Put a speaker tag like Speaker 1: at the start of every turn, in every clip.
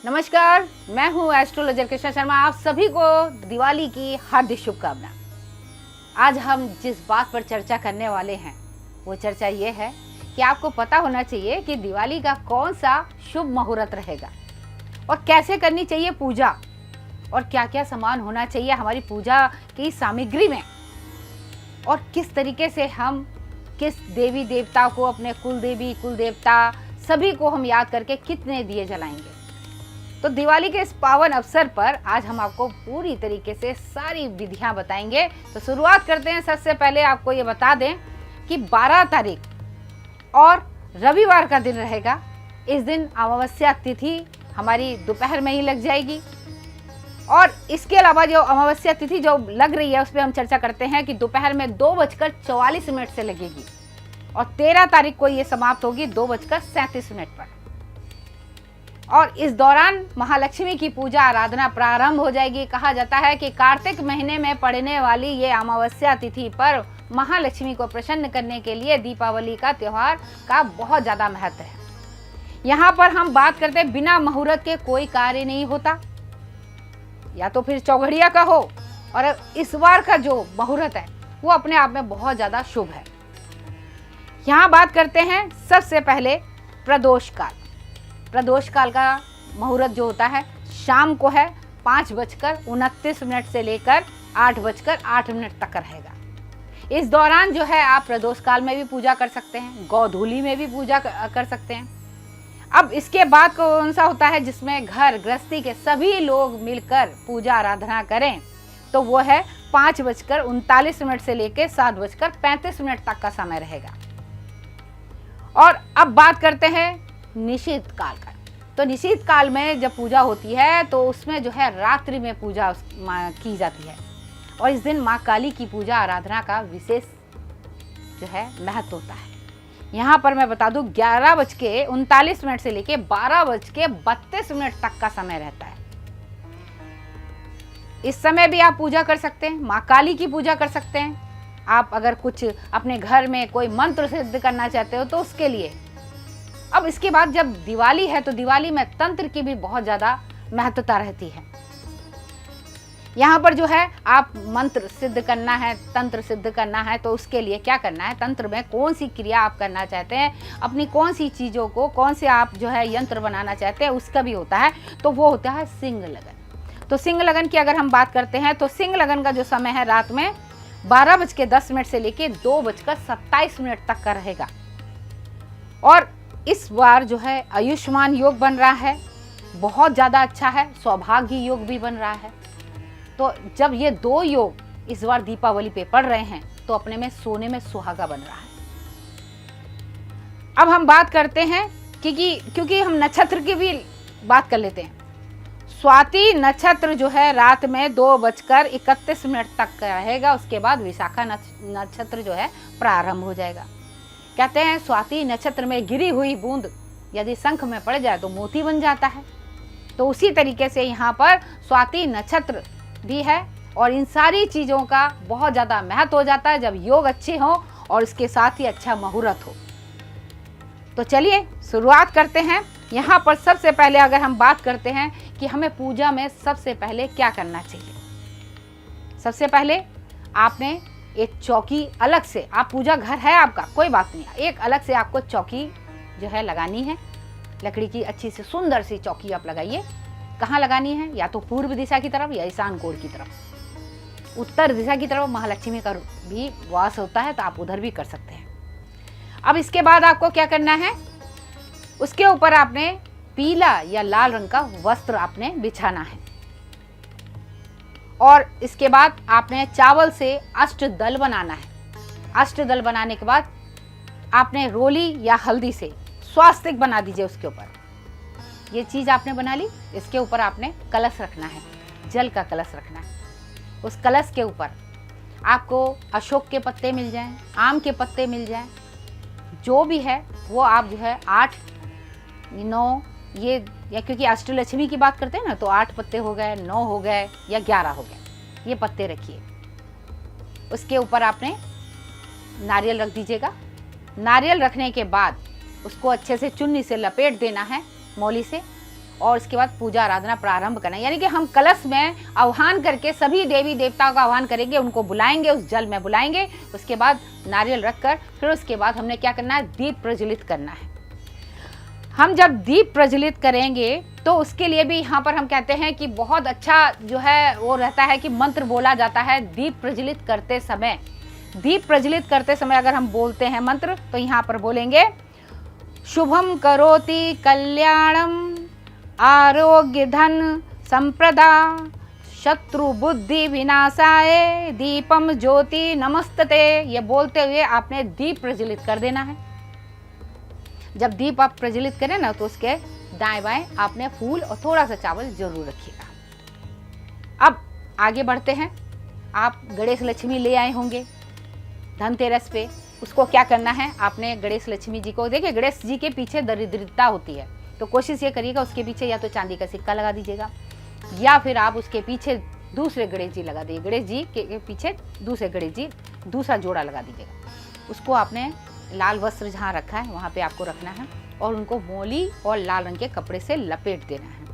Speaker 1: नमस्कार, मैं हूँ एस्ट्रोलॉजर कृष्णा शर्मा। आप सभी को दिवाली की हार्दिक शुभकामना। आज हम जिस बात पर चर्चा करने वाले हैं वो चर्चा ये है कि आपको पता होना चाहिए कि दिवाली का कौन सा शुभ मुहूर्त रहेगा और कैसे करनी चाहिए पूजा और क्या क्या सामान होना चाहिए हमारी पूजा की सामग्री में और किस तरीके से हम किस देवी देवता को, अपने कुल देवी कुल देवता सभी को हम याद करके कितने दिए जलाएंगे। तो दिवाली के इस पावन अवसर पर आज हम आपको पूरी तरीके से सारी विधियां बताएंगे। तो शुरुआत करते हैं। सबसे पहले आपको ये बता दें कि 12 तारीख और रविवार का दिन रहेगा। इस दिन अमावस्या तिथि हमारी दोपहर में ही लग जाएगी और इसके अलावा जो अमावस्या तिथि जो लग रही है उस पर हम चर्चा करते हैं कि दोपहर में 2:44 से लगेगी और 13 तारीख को ये समाप्त होगी 2:37 पर। और इस दौरान महालक्ष्मी की पूजा आराधना प्रारंभ हो जाएगी। कहा जाता है कि कार्तिक महीने में पड़ने वाली ये अमावस्या तिथि पर महालक्ष्मी को प्रसन्न करने के लिए दीपावली का त्योहार का बहुत ज़्यादा महत्व है। यहाँ पर हम बात करते हैं बिना मुहूर्त के कोई कार्य नहीं होता, या तो फिर चौघड़िया का हो, और इस बार का जो मुहूर्त है वो अपने आप में बहुत ज़्यादा शुभ है। यहाँ बात करते हैं सबसे पहले प्रदोष काल। प्रदोष काल का मुहूर्त जो होता है शाम को है 5:29 से लेकर 8:08 तक रहेगा। इस दौरान जो है आप प्रदोष काल में भी पूजा कर सकते हैं, गोधूली में भी पूजा कर सकते हैं। अब इसके बाद कौन सा होता है जिसमें घर गृहस्थी के सभी लोग मिलकर पूजा आराधना करें, तो वो है 5:39 से लेकर 7:35 तक का समय रहेगा। और अब बात करते हैं निषिद्ध काल का। तो निषिद्ध काल में जब पूजा होती है तो उसमें जो है रात्रि में पूजा की जाती है और इस दिन माँ काली की पूजा आराधना का विशेष जो है महत्व होता है। यहाँ पर मैं बता दूं 11:39 से लेके 12:32 तक का समय रहता है। इस समय भी आप पूजा कर सकते हैं, माँ काली की पूजा कर सकते हैं। आप अगर कुछ अपने घर में कोई मंत्र सिद्ध करना चाहते हो तो उसके लिए। अब इसके बाद जब दिवाली है तो दिवाली में तंत्र की भी बहुत ज़्यादा महत्वता रहती है। यहाँ पर जो है आप मंत्र सिद्ध करना है, तंत्र सिद्ध करना है, तो उसके लिए क्या करना है, तंत्र में कौन सी क्रिया आप करना चाहते हैं, अपनी कौन सी चीज़ों को कौन से आप जो है यंत्र बनाना चाहते हैं उसका भी होता है। तो वो होता है सिंह लगन। तो सिंह लगन की अगर हम बात करते हैं तो सिंह लगन का जो समय है रात में 12:10 से लेके 2:27 तक का रहेगा। और इस बार जो है आयुष्मान योग बन रहा है, बहुत ज़्यादा अच्छा है। सौभाग्य योग भी बन रहा है। तो जब ये दो योग इस बार दीपावली पे पड़ रहे हैं तो अपने में सोने में सुहागा बन रहा है। अब हम बात करते हैं क्योंकि हम नक्षत्र की भी बात कर लेते हैं। स्वाति नक्षत्र जो है रात में 2:31 तक का रहेगा। उसके बाद विशाखा नक्षत्र जो है प्रारंभ हो जाएगा। कहते हैं स्वाति नक्षत्र में गिरी हुई बूंद यदि शंख में पड़ जाए तो मोती बन जाता है। तो उसी तरीके से यहाँ पर स्वाति नक्षत्र भी है और इन सारी चीज़ों का बहुत ज़्यादा महत्व हो जाता है जब योग अच्छे हों और इसके साथ ही अच्छा मुहूर्त हो। तो चलिए शुरुआत करते हैं। यहाँ पर सबसे पहले अगर हम बात करते हैं कि हमें पूजा में सबसे पहले क्या करना चाहिए, सबसे पहले आपने एक चौकी अलग से, आप पूजा घर है आपका कोई बात नहीं, एक अलग से आपको चौकी जो है लगानी है। लकड़ी की अच्छी सी सुंदर सी चौकी आप लगाइए। कहाँ लगानी है, या तो पूर्व दिशा की तरफ या ईशान कोण की तरफ। उत्तर दिशा की तरफ महालक्ष्मी का भी वास होता है तो आप उधर भी कर सकते हैं। अब इसके बाद आपको क्या करना है, उसके ऊपर आपने पीला या लाल रंग का वस्त्र आपने बिछाना है और इसके बाद आपने चावल से अष्टदल बनाना है। अष्टदल बनाने के बाद आपने रोली या हल्दी से स्वास्तिक बना दीजिए उसके ऊपर। ये चीज़ आपने बना ली। इसके ऊपर आपने कलश रखना है, जल का कलश रखना है। उस कलश के ऊपर आपको अशोक के पत्ते मिल जाएं, आम के पत्ते मिल जाएं, जो भी है वो आप जो है 8, 9 ये, या क्योंकि अष्टलक्ष्मी की बात करते हैं ना तो 8 पत्ते हो गए, 9 हो गए या 11 हो गए, ये पत्ते रखिए। उसके ऊपर आपने नारियल रख दीजिएगा। नारियल रखने के बाद उसको अच्छे से चुन्नी से लपेट देना है, मौली से, और उसके बाद पूजा आराधना प्रारंभ करना है। यानी कि हम कलश में आह्वान करके सभी देवी देवताओं का आह्वान करेंगे, उनको बुलाएंगे, उस जल में बुलाएंगे। उसके बाद नारियल रखकर फिर उसके बाद हमने क्या करना है, दीप प्रज्वलित करना है। हम जब दीप प्रज्वलित करेंगे तो उसके लिए भी यहाँ पर हम कहते हैं कि बहुत अच्छा जो है वो रहता है कि मंत्र बोला जाता है दीप प्रज्वलित करते समय। दीप प्रज्वलित करते समय अगर हम बोलते हैं मंत्र तो यहाँ पर बोलेंगे शुभम करोति कल्याणम आरोग्य धन संप्रदा शत्रु बुद्धि विनाशाय दीपम ज्योति नमस्तते। ये बोलते हुए आपने दीप प्रज्वलित कर देना है। जब दीप आप प्रज्वलित करें ना तो उसके दाएं बाएं आपने फूल और थोड़ा सा चावल जरूर रखिएगा। अब आगे बढ़ते हैं। आप गणेश लक्ष्मी ले आए होंगे धनतेरस पे, उसको क्या करना है, आपने गणेश लक्ष्मी जी को, देखिए गणेश जी के पीछे दरिद्रता होती है तो कोशिश ये करिएगा उसके पीछे या तो चांदी का सिक्का लगा दीजिएगा या फिर आप उसके पीछे दूसरे गणेश जी लगा दीजिए। गणेश जी के पीछे दूसरे गणेश जी दूसरा जोड़ा लगा दीजिएगा। उसको आपने लाल वस्त्र जहाँ रखा है वहाँ पे आपको रखना है और उनको मोली और लाल रंग के कपड़े से लपेट देना है।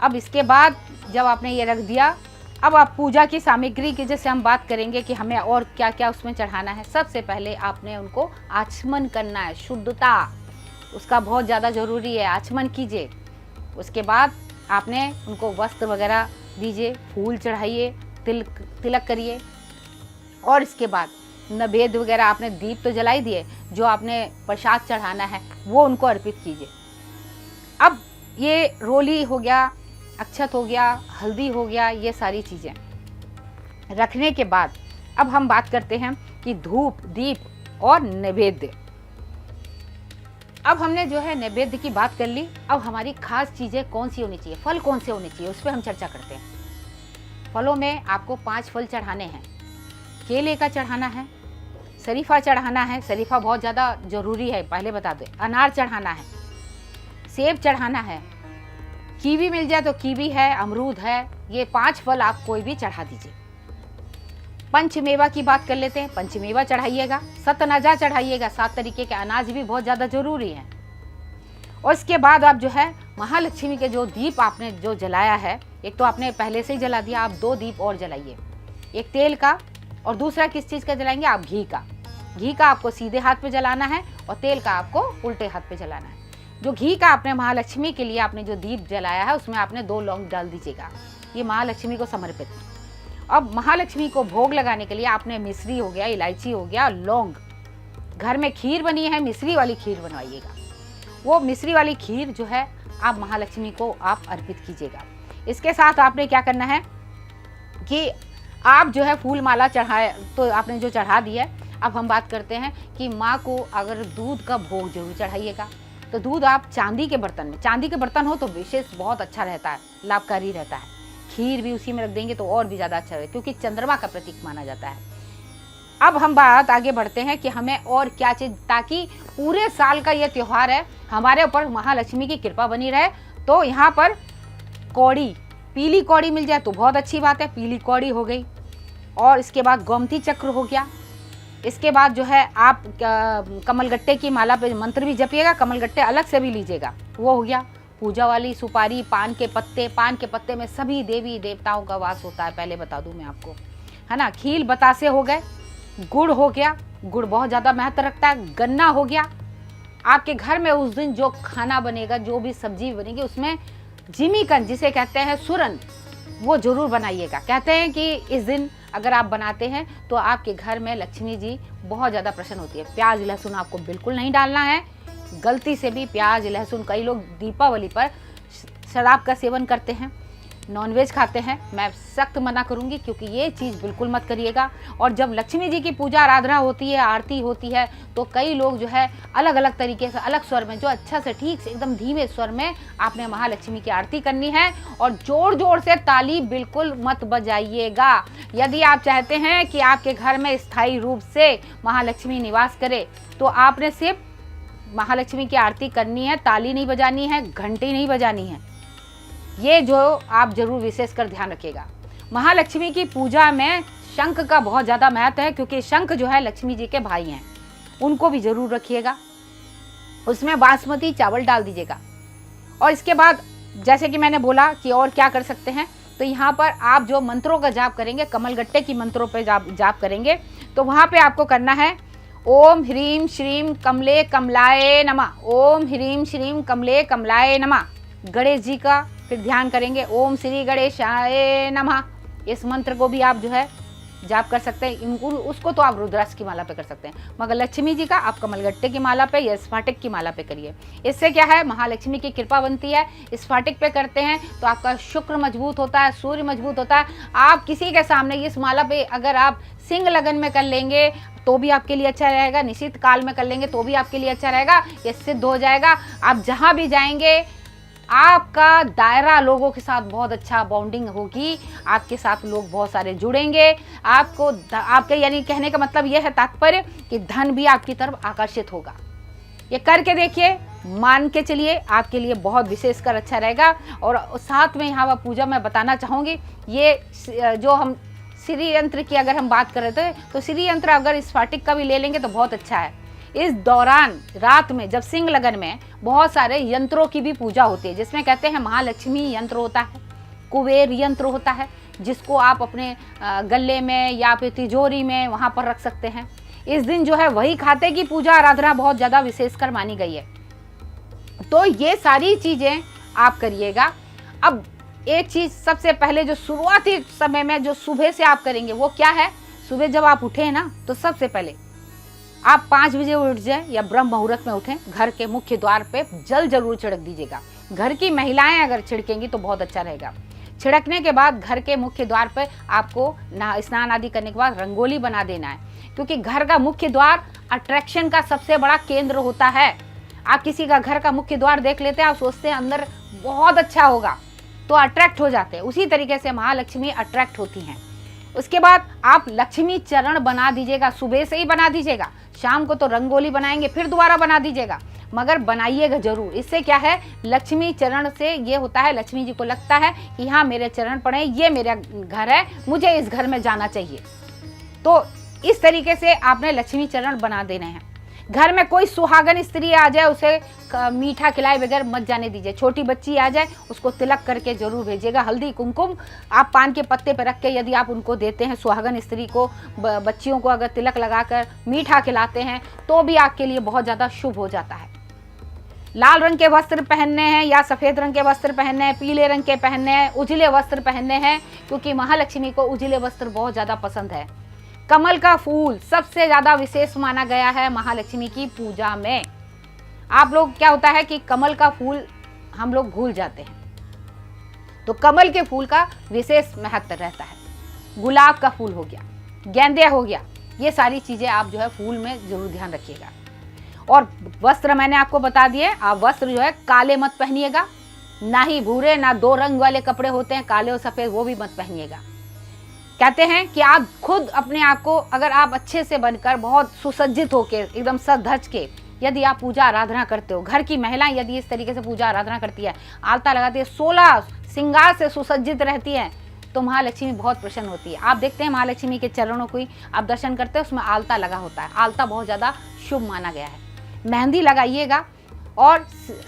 Speaker 1: अब इसके बाद जब आपने ये रख दिया, अब आप पूजा की सामग्री की जैसे हम बात करेंगे कि हमें और क्या क्या उसमें चढ़ाना है। सबसे पहले आपने उनको आचमन करना है, शुद्धता उसका बहुत ज़्यादा ज़रूरी है, आचमन कीजिए। उसके बाद आपने उनको वस्त्र वगैरह दीजिए, फूल चढ़ाइए, तिलक करिए और इसके बाद नैवेद्य वगैरह आपने दीप तो जला ही दिए, जो आपने प्रसाद चढ़ाना है वो उनको अर्पित कीजिए। अब ये रोली हो गया, अक्षत हो गया, हल्दी हो गया, ये सारी चीज़ें रखने के बाद अब हम बात करते हैं कि धूप, दीप और नैवेद्य। अब हमने जो है नैवेद्य की बात कर ली। अब हमारी खास चीज़ें कौन सी होनी चाहिए, फल कौन से होने चाहिए, उस पर हम चर्चा करते हैं। फलों में आपको 5 फल चढ़ाने हैं। केले का चढ़ाना है, शरीफा चढ़ाना है, शरीफा बहुत ज़्यादा ज़रूरी है पहले बता दें। अनार चढ़ाना है, सेब चढ़ाना है, कीवी मिल जाए तो कीवी है, अमरूद है, ये 5 फल आप कोई भी चढ़ा दीजिए। पंचमेवा की बात कर लेते हैं। पंचमेवा चढ़ाइएगा, सतनाजा चढ़ाइएगा, 7 तरीके के अनाज भी बहुत ज़्यादा ज़रूरी है। और इसके बाद आप जो है महालक्ष्मी के जो दीप आपने जो जलाया है, एक तो आपने पहले से ही जला दिया, आप 2 दीप और जलाइए, एक तेल का और दूसरा किस चीज़ का जलाएंगे आप, घी का। घी का आपको सीधे हाथ पे जलाना है और तेल का आपको उल्टे हाथ पे जलाना है। जो घी का आपने महालक्ष्मी के लिए आपने जो दीप जलाया है उसमें आपने 2 लौंग डाल दीजिएगा, ये महालक्ष्मी को समर्पित है। अब महालक्ष्मी को भोग लगाने के लिए आपने मिश्री हो गया, इलायची हो गया, लौंग, घर में खीर बनी है, मिश्री वाली खीर बनवाइएगा। वो मिश्री वाली खीर जो है आप महालक्ष्मी को आप अर्पित कीजिएगा। इसके साथ आपने क्या करना है कि आप जो है फूल माला चढ़ाए तो आपने जो चढ़ा दिया है। अब हम बात करते हैं कि माँ को अगर दूध का भोग जरूर चढ़ाइएगा। तो दूध आप चांदी के बर्तन में, चांदी के बर्तन हो तो विशेष बहुत अच्छा रहता है, लाभकारी रहता है। खीर भी उसी में रख देंगे तो और भी ज़्यादा अच्छा है क्योंकि चंद्रमा का प्रतीक माना जाता है। अब हम बात आगे बढ़ते हैं कि हमें और क्या चीज़, ताकि पूरे साल का ये त्यौहार है हमारे ऊपर महालक्ष्मी की कृपा बनी रहे। तो यहाँ पर कौड़ी, पीली कौड़ी मिल जाए तो बहुत अच्छी बात है, पीली कौड़ी हो गई। और इसके बाद गोमती चक्र हो गया। इसके बाद जो है आप कमलगट्टे की माला पे मंत्र भी जपिएगा, कमलगट्टे अलग से भी लीजिएगा, वो हो गया। पूजा वाली सुपारी, पान के पत्ते, पान के पत्ते में सभी देवी देवताओं का वास होता है, पहले बता दूं मैं आपको, है ना। खील बतासे हो गए, गुड़ हो गया, गुड़ बहुत ज़्यादा महत्व रखता है। गन्ना हो गया। आपके घर में उस दिन जो खाना बनेगा, जो भी सब्जी बनेगी, उसमें जिमीकंद जिसे कहते हैं सुरन, वो जरूर बनाइएगा। कहते हैं कि इस दिन अगर आप बनाते हैं तो आपके घर में लक्ष्मी जी बहुत ज़्यादा प्रसन्न होती है। प्याज लहसुन आपको बिल्कुल नहीं डालना है, गलती से भी प्याज लहसुन, कई लोग दीपावली पर शराब का सेवन करते हैं, नॉनवेज खाते हैं, मैं सख्त मना करूंगी क्योंकि ये चीज़ बिल्कुल मत करिएगा। और जब लक्ष्मी जी की पूजा आराधना होती है, आरती होती है, तो कई लोग जो है अलग अलग तरीके से, अलग स्वर में, जो अच्छा से ठीक से एकदम धीमे स्वर में आपने महालक्ष्मी की आरती करनी है। और जोर जोर से ताली बिल्कुल मत बजाइएगा। यदि आप चाहते हैं कि आपके घर में स्थायी रूप से महालक्ष्मी निवास करे तो आपने सिर्फ महालक्ष्मी की आरती करनी है, ताली नहीं बजानी है, घंटी नहीं बजानी है। ये जो आप जरूर विशेष कर ध्यान रखिएगा। महालक्ष्मी की पूजा में शंख का बहुत ज़्यादा महत्व है क्योंकि शंख जो है लक्ष्मी जी के भाई हैं, उनको भी जरूर रखिएगा। उसमें बासमती चावल डाल दीजिएगा। और इसके बाद जैसे कि मैंने बोला कि और क्या कर सकते हैं, तो यहाँ पर आप जो मंत्रों का जाप करेंगे, कमलगट्टे की मंत्रों पे जाप करेंगे, तो वहाँ पे आपको करना है ओम ह्रीम श्रीम कमले कमलाय नमः, ओम ह्रीम श्रीम कमले कमलाय नमः। गणेश जी का फिर ध्यान करेंगे, ओम श्री गणेशाय नमः। इस मंत्र को भी आप जो है जाप कर सकते हैं। इनको उसको तो आप रुद्राक्ष की माला पे कर सकते हैं, मगर लक्ष्मी जी का आप कमलगट्टे की माला पे या स्फाटिक की माला पे करिए। इससे क्या है, महालक्ष्मी की कृपा बनती है। स्फाटिक पे करते हैं तो आपका शुक्र मजबूत होता है, सूर्य मजबूत होता है। आप किसी के सामने इस माला पे अगर आप सिंह लगन में कर लेंगे तो भी आपके लिए अच्छा रहेगा, निश्चित काल में कर लेंगे तो भी आपके लिए अच्छा रहेगा, ये सिद्ध हो जाएगा। आप जहाँ भी जाएंगे आपका दायरा लोगों के साथ बहुत अच्छा बॉन्डिंग होगी, आपके साथ लोग बहुत सारे जुड़ेंगे। आपके यानी कहने का मतलब यह है तात्पर्य कि धन भी आपकी तरफ आकर्षित होगा। ये करके देखिए, मान के चलिए, आपके लिए बहुत विशेषकर अच्छा रहेगा। और साथ में यहाँ पूजा मैं बताना चाहूँगी, ये जो हम श्री यंत्र की अगर हम बात कर रहे थे, तो श्री यंत्र अगर स्फाटिक का भी ले लेंगे तो बहुत अच्छा है। इस दौरान रात में जब सिंह लगन में बहुत सारे यंत्रों की भी पूजा होती है, जिसमें कहते हैं महालक्ष्मी यंत्र होता है, कुबेर यंत्र होता है, जिसको आप अपने गले में या फिर तिजोरी में वहाँ पर रख सकते हैं। इस दिन जो है वही खाते की पूजा आराधना बहुत ज़्यादा विशेषकर मानी गई है। तो ये सारी चीज़ें आप करिएगा। अब एक चीज़ सबसे पहले जो शुरुआती समय में जो सुबह से आप करेंगे वो क्या है, सुबह जब आप उठे ना तो सबसे पहले आप 5 बजे उठ जाएं या ब्रह्म मुहूर्त में उठें, घर के मुख्य द्वार पे जल जरूर छिड़क दीजिएगा। घर की महिलाएं अगर छिड़केंगी तो बहुत अच्छा रहेगा। छिड़कने के बाद घर के मुख्य द्वार पे आपको स्नान आदि करने के बाद रंगोली बना देना है, क्योंकि घर का मुख्य द्वार अट्रैक्शन का सबसे बड़ा केंद्र होता है। आप किसी का घर का मुख्य द्वार देख लेते हैं, आप सोचते हैं अंदर बहुत अच्छा होगा तो अट्रैक्ट हो जाते हैं। उसी तरीके से महालक्ष्मी अट्रैक्ट होती हैं। उसके बाद आप लक्ष्मी चरण बना दीजिएगा, सुबह से ही बना दीजिएगा। शाम को तो रंगोली बनाएंगे, फिर दोबारा बना दीजिएगा, मगर बनाइएगा जरूर। इससे क्या है, लक्ष्मी चरण से ये होता है, लक्ष्मी जी को लगता है कि हाँ मेरे चरण पड़े, ये मेरा घर है, मुझे इस घर में जाना चाहिए। तो इस तरीके से आपने लक्ष्मी चरण बना देने हैं। घर में कोई सुहागन स्त्री आ जाए उसे मीठा खिलाए बगैर मत जाने दीजिए। छोटी बच्ची आ जाए उसको तिलक करके जरूर भेजिएगा। हल्दी कुमकुम आप पान के पत्ते पर रख के यदि आप उनको देते हैं, सुहागन स्त्री को, बच्चियों को अगर तिलक लगाकर मीठा खिलाते हैं तो भी आपके लिए बहुत ज़्यादा शुभ हो जाता है। लाल रंग के वस्त्र पहनने हैं या सफ़ेद रंग के वस्त्र पहनने हैं, पीले रंग के पहनने हैं, उजले वस्त्र पहनने हैं, क्योंकि महालक्ष्मी को उजले वस्त्र बहुत ज़्यादा पसंद है। कमल का फूल सबसे ज़्यादा विशेष माना गया है महालक्ष्मी की पूजा में। आप लोग क्या होता है कि कमल का फूल हम लोग भूल जाते हैं, तो कमल के फूल का विशेष महत्व रहता है। गुलाब का फूल हो गया, गेंदे हो गया, ये सारी चीज़ें आप जो है फूल में जरूर ध्यान रखिएगा। और वस्त्र मैंने आपको बता दिए, आप वस्त्र जो है काले मत पहनिएगा, ना ही भूरे, ना 2 रंग वाले कपड़े होते हैं काले और सफ़ेद, वो भी मत पहनिएगा। कहते हैं कि आप खुद अपने आप को अगर आप अच्छे से बनकर बहुत सुसज्जित होकर एकदम सज धज के यदि आप पूजा आराधना करते हो, घर की महिलाएं यदि इस तरीके से पूजा आराधना करती है, आलता लगाती है, 16 श्रृंगार से सुसज्जित रहती है, तो महालक्ष्मी बहुत प्रसन्न होती है। आप देखते हैं महालक्ष्मी के चरणों को आप दर्शन करते हैं, उसमें आलता लगा होता है। आलता बहुत ज़्यादा शुभ माना गया है। मेहंदी लगाइएगा और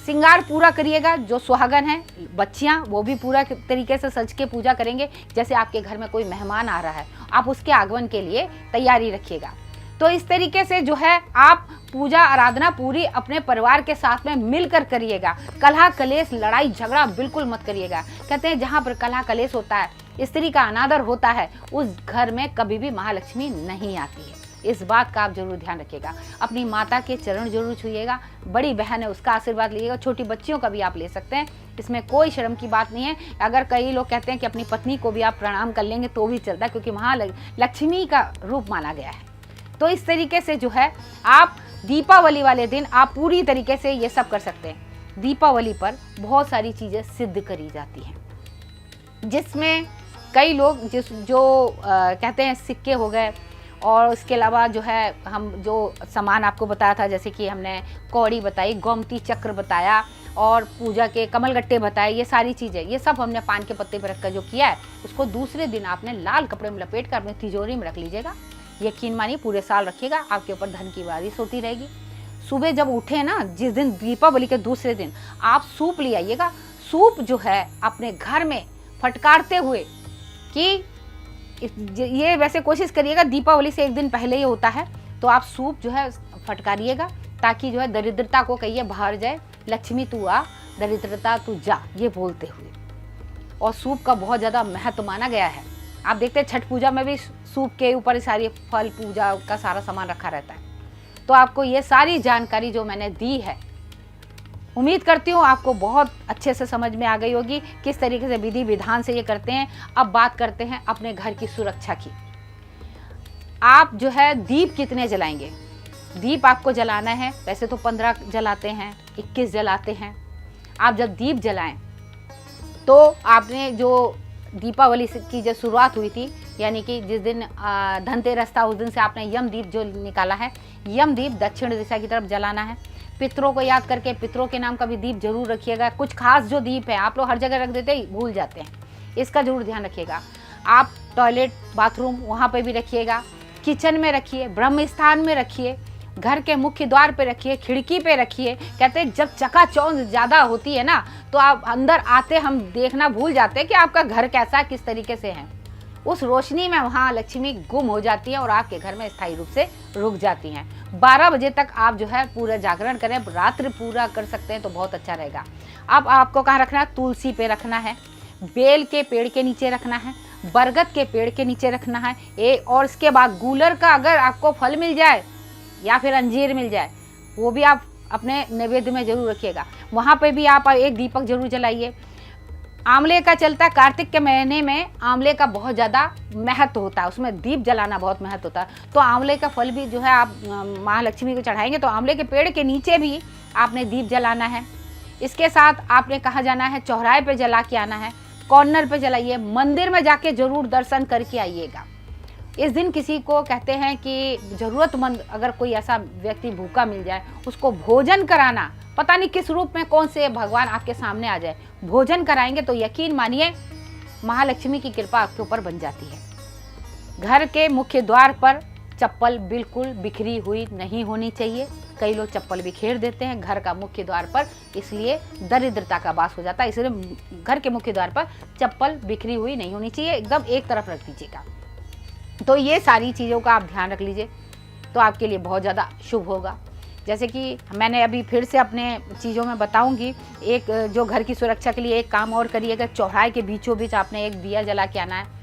Speaker 1: श्रृंगार पूरा करिएगा। जो सुहागन हैं, बच्चियां, वो भी पूरा तरीके से सज के पूजा करेंगे, जैसे आपके घर में कोई मेहमान आ रहा है, आप उसके आगमन के लिए तैयारी रखिएगा। तो इस तरीके से जो है आप पूजा आराधना पूरी अपने परिवार के साथ में मिलकर करिएगा। कलह कलेश लड़ाई झगड़ा बिल्कुल मत करिएगा। कहते हैं जहाँ पर कलह कलेश होता है, स्त्री का अनादर होता है, उस घर में कभी भी महालक्ष्मी नहीं आती है। इस बात का आप जरूर ध्यान रखिएगा। अपनी माता के चरण जरूर छूइएगा, बड़ी बहन है उसका आशीर्वाद लीजिएगा, छोटी बच्चियों का भी आप ले सकते हैं, इसमें कोई शर्म की बात नहीं है। अगर कई लोग कहते हैं कि अपनी पत्नी को भी आप प्रणाम कर लेंगे तो भी चलता है, क्योंकि महालक्ष्मी का रूप माना गया है। तो इस तरीके से जो है आप दीपावली वाले दिन आप पूरी तरीके से ये सब कर सकते हैं। दीपावली पर बहुत सारी चीज़ें सिद्ध करी जाती हैं, जिसमें कई लोग कहते हैं सिक्के हो गए, और उसके अलावा जो है हम जो सामान आपको बताया था, जैसे कि हमने कौड़ी बताई, गोमती चक्र बताया और पूजा के कमलगट्टे बताए, ये सारी चीज़ें, ये सब हमने पान के पत्ते पर रखकर जो किया है, उसको दूसरे दिन आपने लाल कपड़े में लपेट कर अपनी तिजोरी में रख लीजिएगा। यकीन मानिए पूरे साल रखिएगा, आपके ऊपर धन की बारिश होती रहेगी। सुबह जब उठे ना, जिस दिन दीपावली के दूसरे दिन, आप सूप ले आइएगा। सूप जो है अपने घर में फटकारते हुए कि ये वैसे कोशिश करिएगा, दीपावली से एक दिन पहले ही होता है, तो आप सूप जो है फटकारिएगा ताकि जो है दरिद्रता को कहिए बाहर जाए, लक्ष्मी तू आ, दरिद्रता तू जा, ये बोलते हुए। और सूप का बहुत ज़्यादा महत्व माना गया है। आप देखते हैं छठ पूजा में भी सूप के ऊपर सारी फल पूजा का सारा सामान रखा रहता है। तो आपको ये सारी जानकारी जो मैंने दी है, उम्मीद करती हूँ आपको बहुत अच्छे से समझ में आ गई होगी किस तरीके से विधि विधान से ये करते हैं। अब बात करते हैं अपने घर की सुरक्षा की। आप जो है दीप कितने जलाएंगे? दीप आपको जलाना है, वैसे तो 15 जलाते हैं, 21 जलाते हैं। आप जब दीप जलाएं तो आपने जो दीपावली की जो शुरुआत हुई थी, यानी कि जिस दिन धनतेरस था उस दिन से आपने यम दीप जो निकाला है, यम दीप दक्षिण दिशा की तरफ जलाना है। पितरों को याद करके पितरों के नाम का भी दीप जरूर रखिएगा। कुछ खास जो दीप है आप लोग हर जगह रख देते हैं, भूल जाते हैं, इसका जरूर ध्यान रखिएगा। आप टॉयलेट बाथरूम वहाँ पे भी रखिएगा, किचन में रखिए, ब्रह्म स्थान में रखिए, घर के मुख्य द्वार पे रखिए, खिड़की पे रखिए। कहते हैं जब चकाचौंध ज़्यादा होती है ना, तो आप अंदर आते हम देखना भूल जाते हैं कि आपका घर कैसा किस तरीके से है। उस रोशनी में वहाँ लक्ष्मी गुम हो जाती है और आपके घर में स्थायी रूप से रुक जाती हैं। 12 बजे तक आप जो है पूरा जागरण करें, रात्रि पूरा कर सकते हैं तो बहुत अच्छा रहेगा। अब आपको कहाँ रखना है? तुलसी पे रखना है, बेल के पेड़ के नीचे रखना है, बरगद के पेड़ के नीचे रखना है। और इसके बाद गूलर का अगर आपको फल मिल जाए या फिर अंजीर मिल जाए, वो भी आप अपने नैवेद्य में जरूर रखिएगा। वहाँ पे भी आप एक दीपक जरूर जलाइए। आंवले का चलता है, कार्तिक के महीने में आंवले का बहुत ज़्यादा महत्व होता है, उसमें दीप जलाना बहुत महत्व होता है। तो आंवले का फल भी जो है आप महालक्ष्मी को चढ़ाएंगे, तो आंवले के पेड़ के नीचे भी आपने दीप जलाना है। इसके साथ आपने कहाँ जाना है? चौराहे पे जला के आना है, कॉर्नर पे जलाइए, मंदिर में जाके जरूर दर्शन करके आइएगा। इस दिन किसी को कहते हैं कि ज़रूरतमंद अगर कोई ऐसा व्यक्ति भूखा मिल जाए, उसको भोजन कराना, पता नहीं किस रूप में कौन से भगवान आपके सामने आ जाए, भोजन कराएंगे तो यकीन मानिए महालक्ष्मी की कृपा आपके ऊपर बन जाती है। घर के मुख्य द्वार पर चप्पल बिल्कुल बिखरी हुई नहीं होनी चाहिए। कई लोग चप्पल बिखेर देते हैं घर का मुख्य द्वार पर, इसलिए दरिद्रता का वास हो जाता है। इसलिए घर के मुख्य द्वार पर चप्पल बिखरी हुई नहीं होनी चाहिए, एकदम एक तरफ रख दीजिएगा। तो ये सारी चीज़ों का आप ध्यान रख लीजिए तो आपके लिए बहुत ज़्यादा शुभ होगा। जैसे कि मैंने अभी फिर से अपने चीज़ों में बताऊंगी, एक जो घर की सुरक्षा के लिए एक काम और करिएगा। चौराहे के बीचों बीच आपने एक दिया जला के आना है।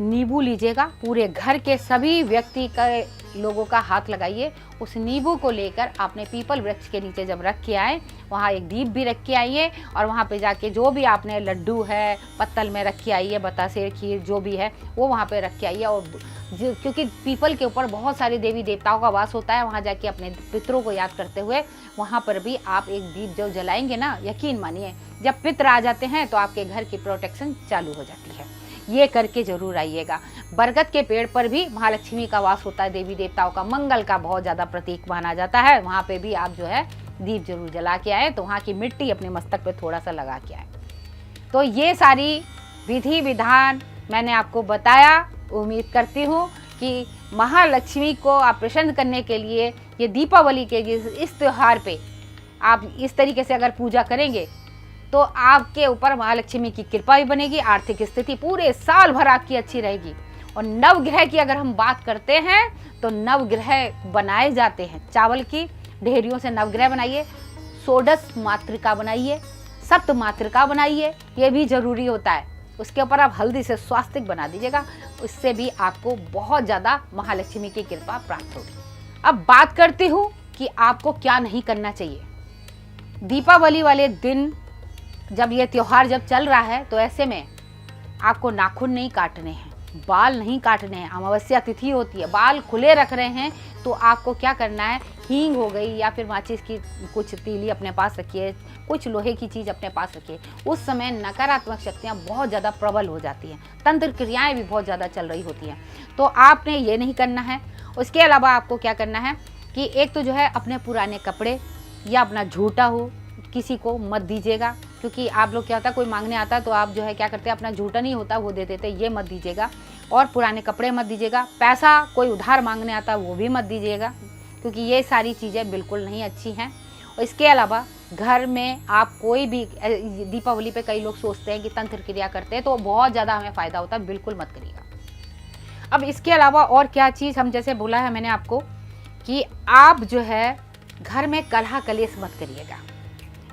Speaker 1: नींबू लीजिएगा, पूरे घर के सभी व्यक्ति के लोगों का हाथ लगाइए। उस नींबू को लेकर आपने पीपल वृक्ष के नीचे जब रख के आए, वहाँ एक दीप भी रख के आइए और वहाँ पे जाके जो भी आपने लड्डू है पत्तल में रख के आइए, बतासे खीर जो भी है वो वहाँ पे रख के आइए। और क्योंकि पीपल के ऊपर बहुत सारे देवी देवताओं का वास होता है, वहाँ जाके अपने पितरों को याद करते हुए वहाँ पर भी आप एक दीप जो जलाएंगे ना, यकीन मानिए जब पितर आ जाते हैं तो आपके घर की प्रोटेक्शन चालू हो जाती है। ये करके जरूर आइएगा। बरगद के पेड़ पर भी महालक्ष्मी का वास होता है, देवी देवताओं का मंगल का बहुत ज़्यादा प्रतीक माना जाता है। वहाँ पे भी आप जो है दीप जरूर जला के आए, तो वहाँ की मिट्टी अपने मस्तक पे थोड़ा सा लगा के आए। तो ये सारी विधि विधान मैंने आपको बताया। उम्मीद करती हूँ कि महालक्ष्मी को आप प्रसन्न करने के लिए ये दीपावली के इस त्यौहार पे आप इस तरीके से अगर पूजा करेंगे तो आपके ऊपर महालक्ष्मी की कृपा भी बनेगी, आर्थिक स्थिति पूरे साल भर आपकी अच्छी रहेगी। और नवग्रह की अगर हम बात करते हैं तो नवग्रह बनाए जाते हैं, चावल की ढेरियों से नवग्रह बनाइए, षोडश मातृका बनाइए, सप्त मातृका बनाइए, ये भी जरूरी होता है। उसके ऊपर आप हल्दी से स्वास्तिक बना दीजिएगा, उससे भी आपको बहुत ज़्यादा महालक्ष्मी की कृपा प्राप्त होगी। अब बात करती हूँ कि आपको क्या नहीं करना चाहिए। दीपावली वाले दिन जब ये त्यौहार जब चल रहा है तो ऐसे में आपको नाखून नहीं काटने हैं, बाल नहीं काटने हैं। अमावस्या तिथि होती है, बाल खुले रख रहे हैं तो आपको क्या करना है, हींग हो गई या फिर माचिस की कुछ तीली अपने पास रखिए, कुछ लोहे की चीज़ अपने पास रखिए। उस समय नकारात्मक शक्तियाँ बहुत ज़्यादा प्रबल हो जाती हैं, तंत्र क्रियाएँ भी बहुत ज़्यादा चल रही होती हैं, तो आपने ये नहीं करना है। उसके अलावा आपको क्या करना है कि एक तो जो है अपने पुराने कपड़े या अपना झूठा हो किसी को मत दीजिएगा, क्योंकि आप लोग क्या होता है कोई मांगने आता है तो आप जो है क्या करते हैं अपना झूठा नहीं होता वो दे देते, ये मत दीजिएगा। और पुराने कपड़े मत दीजिएगा, पैसा कोई उधार मांगने आता है वो भी मत दीजिएगा, क्योंकि ये सारी चीज़ें बिल्कुल नहीं अच्छी हैं। और इसके अलावा घर में आप कोई भी दीपावली पे कई लोग सोचते हैं कि तंत्र क्रिया करते हैं तो बहुत ज़्यादा हमें फ़ायदा होता है, बिल्कुल मत करिएगा। अब इसके अलावा और क्या चीज़ हम जैसे बोला है मैंने आपको कि आप जो है घर में कलह कलेश मत करिएगा।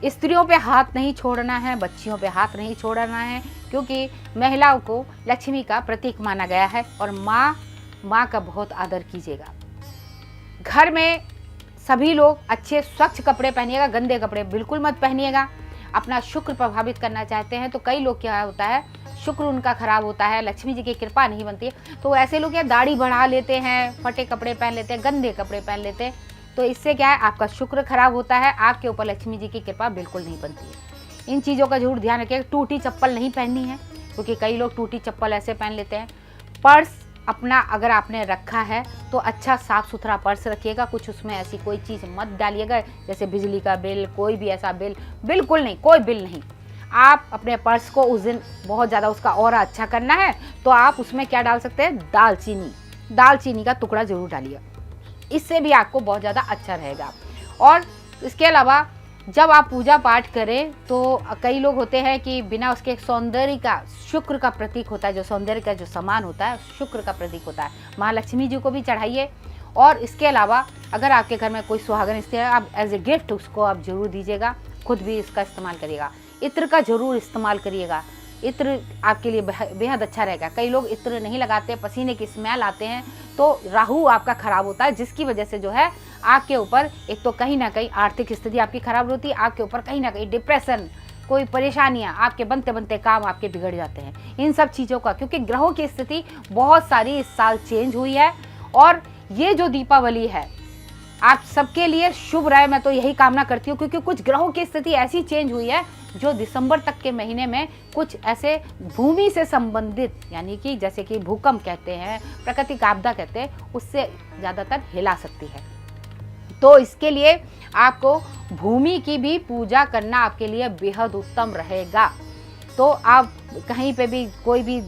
Speaker 1: स्त्रियों पे हाथ नहीं छोड़ना है, बच्चियों पे हाथ नहीं छोड़ना है, क्योंकि महिलाओं को लक्ष्मी का प्रतीक माना गया है। और माँ का बहुत आदर कीजिएगा। घर में सभी लोग अच्छे स्वच्छ कपड़े पहनिएगा, गंदे कपड़े बिल्कुल मत पहनिएगा। अपना शुक्र प्रभावित करना चाहते हैं तो कई लोग क्या होता है, शुक्र उनका खराब होता है, लक्ष्मी जी की कृपा नहीं बनती है, तो ऐसे लोग क्या दाढ़ी बढ़ा लेते हैं, फटे कपड़े पहन लेते हैं, गंदे कपड़े पहन लेते हैं, तो इससे क्या है आपका शुक्र खराब होता है, आपके ऊपर लक्ष्मी जी की कृपा बिल्कुल नहीं बनती है। इन चीज़ों का जरूर ध्यान रखिएगा। टूटी चप्पल नहीं पहननी है, क्योंकि कई लोग टूटी चप्पल ऐसे पहन लेते हैं। पर्स अपना अगर आपने रखा है तो अच्छा साफ़ सुथरा पर्स रखिएगा, कुछ उसमें ऐसी कोई चीज़ मत डालिएगा जैसे बिजली का बिल, कोई भी ऐसा बिल बिल्कुल नहीं, कोई बिल नहीं। आप अपने पर्स को उस दिन बहुत ज़्यादा उसका और अच्छा करना है तो आप उसमें क्या डाल सकते हैं, दालचीनी का टुकड़ा ज़रूर डालिए, इससे भी आपको बहुत ज़्यादा अच्छा रहेगा। और इसके अलावा जब आप पूजा पाठ करें तो कई लोग होते हैं कि बिना उसके सौंदर्य का, शुक्र का प्रतीक होता है, जो सौंदर्य का जो सामान होता है शुक्र का प्रतीक होता है, महालक्ष्मी जी को भी चढ़ाइए। और इसके अलावा अगर आपके घर में कोई सुहागन स्त्री है, आप एज ए गिफ्ट उसको आप जरूर दीजिएगा, खुद भी इसका इस्तेमाल करिएगा। इत्र का जरूर इस्तेमाल करिएगा, इत्र आपके लिए बेहद अच्छा रहेगा। कई लोग इत्र नहीं लगाते, पसीने की स्मेल आते हैं तो राहु आपका खराब होता है, जिसकी वजह से जो है आपके ऊपर एक तो कहीं ना कहीं आर्थिक स्थिति आपकी खराब होती है, आपके ऊपर कहीं ना कहीं डिप्रेशन, कोई परेशानियां, आपके बनते बनते काम आपके बिगड़ जाते हैं। इन सब चीज़ों का, क्योंकि ग्रहों की स्थिति बहुत सारी इस साल चेंज हुई है और ये जो दीपावली है आप सबके लिए शुभ रहे, मैं तो यही कामना करती हूँ, क्योंकि कुछ ग्रहों की स्थिति ऐसी चेंज हुई है जो दिसंबर तक के महीने में कुछ ऐसे भूमि से संबंधित, यानी कि जैसे कि भूकंप कहते हैं, प्राकृतिक आपदा कहते हैं, उससे ज़्यादातर हिला सकती है। तो इसके लिए आपको भूमि की भी पूजा करना आपके लिए बेहद उत्तम रहेगा। तो आप कहीं पे भी कोई भी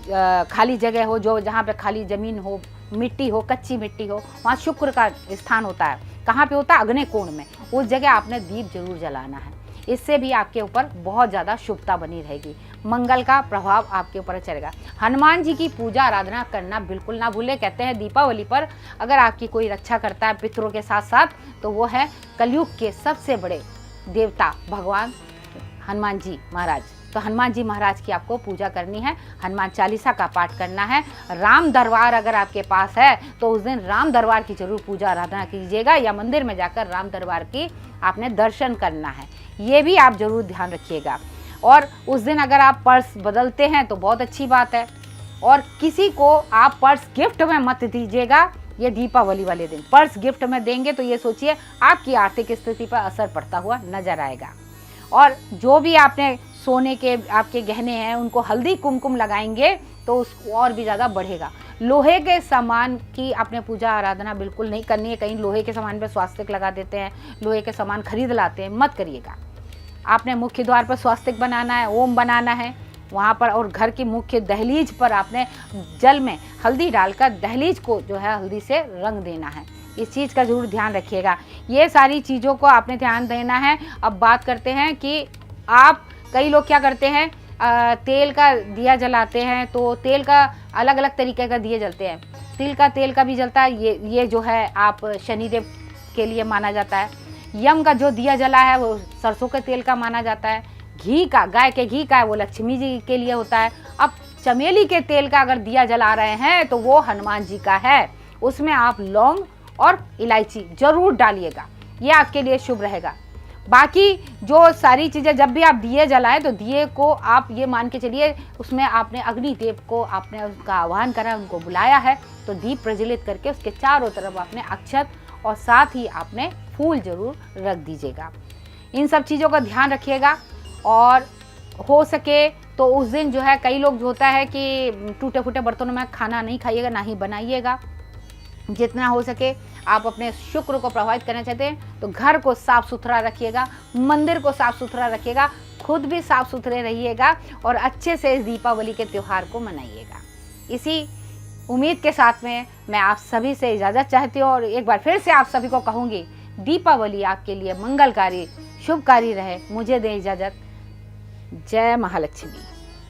Speaker 1: खाली जगह हो, जो जहाँ पे खाली ज़मीन हो, मिट्टी हो, कच्ची मिट्टी हो, वहाँ शुक्र का स्थान होता है। कहाँ पे होता है, अग्नि कोण में, उस जगह आपने दीप जरूर जलाना है। इससे भी आपके ऊपर बहुत ज़्यादा शुभता बनी रहेगी, मंगल का प्रभाव आपके ऊपर चलेगा। हनुमान जी की पूजा आराधना करना बिल्कुल ना भूलें। कहते हैं दीपावली पर अगर आपकी कोई रक्षा करता है पितरों के साथ साथ, तो वो है कलयुग के सबसे बड़े देवता भगवान हनुमान जी महाराज। तो हनुमान जी महाराज की आपको पूजा करनी है, हनुमान चालीसा का पाठ करना है। राम दरबार अगर आपके पास है तो उस दिन राम दरबार की जरूर पूजा आराधना कीजिएगा, या मंदिर में जाकर राम दरबार की आपने दर्शन करना है, ये भी आप जरूर ध्यान रखिएगा। और उस दिन अगर आप पर्स बदलते हैं तो बहुत अच्छी बात है। और किसी को आप पर्स गिफ्ट में मत दीजिएगा, ये दीपावली वाले दिन पर्स गिफ्ट में देंगे तो ये सोचिए आपकी आर्थिक स्थिति पर असर पड़ता हुआ नजर आएगा। और जो भी आपने सोने के आपके गहने हैं उनको हल्दी कुमकुम लगाएंगे तो उसको और भी ज़्यादा बढ़ेगा। लोहे के सामान की आपने पूजा आराधना बिल्कुल नहीं करनी है। कहीं लोहे के सामान पे स्वास्तिक लगा देते हैं, लोहे के सामान खरीद लाते हैं, मत करिएगा। आपने मुख्य द्वार पर स्वास्तिक बनाना है, ओम बनाना है वहाँ पर, और घर की मुख्य दहलीज पर आपने जल में हल्दी डालकर दहलीज को जो है हल्दी से रंग देना है। इस चीज़ का जरूर ध्यान रखिएगा। ये सारी चीज़ों को आपने ध्यान देना है। अब बात करते हैं कि आप, कई लोग क्या करते हैं, तेल का दिया जलाते हैं, तो तेल का अलग अलग तरीके का दिए जलते हैं। तिल का तेल का भी जलता है, ये जो है आप शनिदेव के लिए माना जाता है। यम का जो दिया जला है वो सरसों के तेल का माना जाता है। घी का, गाय के घी का है, वो लक्ष्मी जी के लिए होता है। अब चमेली के तेल का अगर दिया जला रहे हैं तो वो हनुमान जी का है, उसमें आप लौंग और इलायची जरूर डालिएगा, ये आपके लिए शुभ रहेगा। बाकी जो सारी चीज़ें जब भी आप दिए जलाएं तो दिए को आप ये मान के चलिए उसमें आपने अग्निदेव को आपने उसका आह्वान करा, उनको बुलाया है, तो दीप प्रज्वलित करके उसके चारों तरफ आपने अक्षत और साथ ही आपने फूल जरूर रख दीजिएगा। इन सब चीज़ों का ध्यान रखिएगा। और हो सके तो उस दिन जो है कई लोग जो होता है कि टूटे फूटे बर्तनों में खाना नहीं खाइएगा, ना ही बनाइएगा। जितना हो सके आप अपने शुक्र को प्रभावित करना चाहते हैं तो घर को साफ सुथरा रखिएगा, मंदिर को साफ सुथरा रखिएगा, खुद भी साफ सुथरे रहिएगा और अच्छे से इस दीपावली के त्यौहार को मनाइएगा। इसी उम्मीद के साथ में मैं आप सभी से इजाज़त चाहती हूँ और एक बार फिर से आप सभी को कहूँगी, दीपावली आपके लिए मंगलकारी शुभकारी रहे। मुझे दें इजाज़त। जय महालक्ष्मी।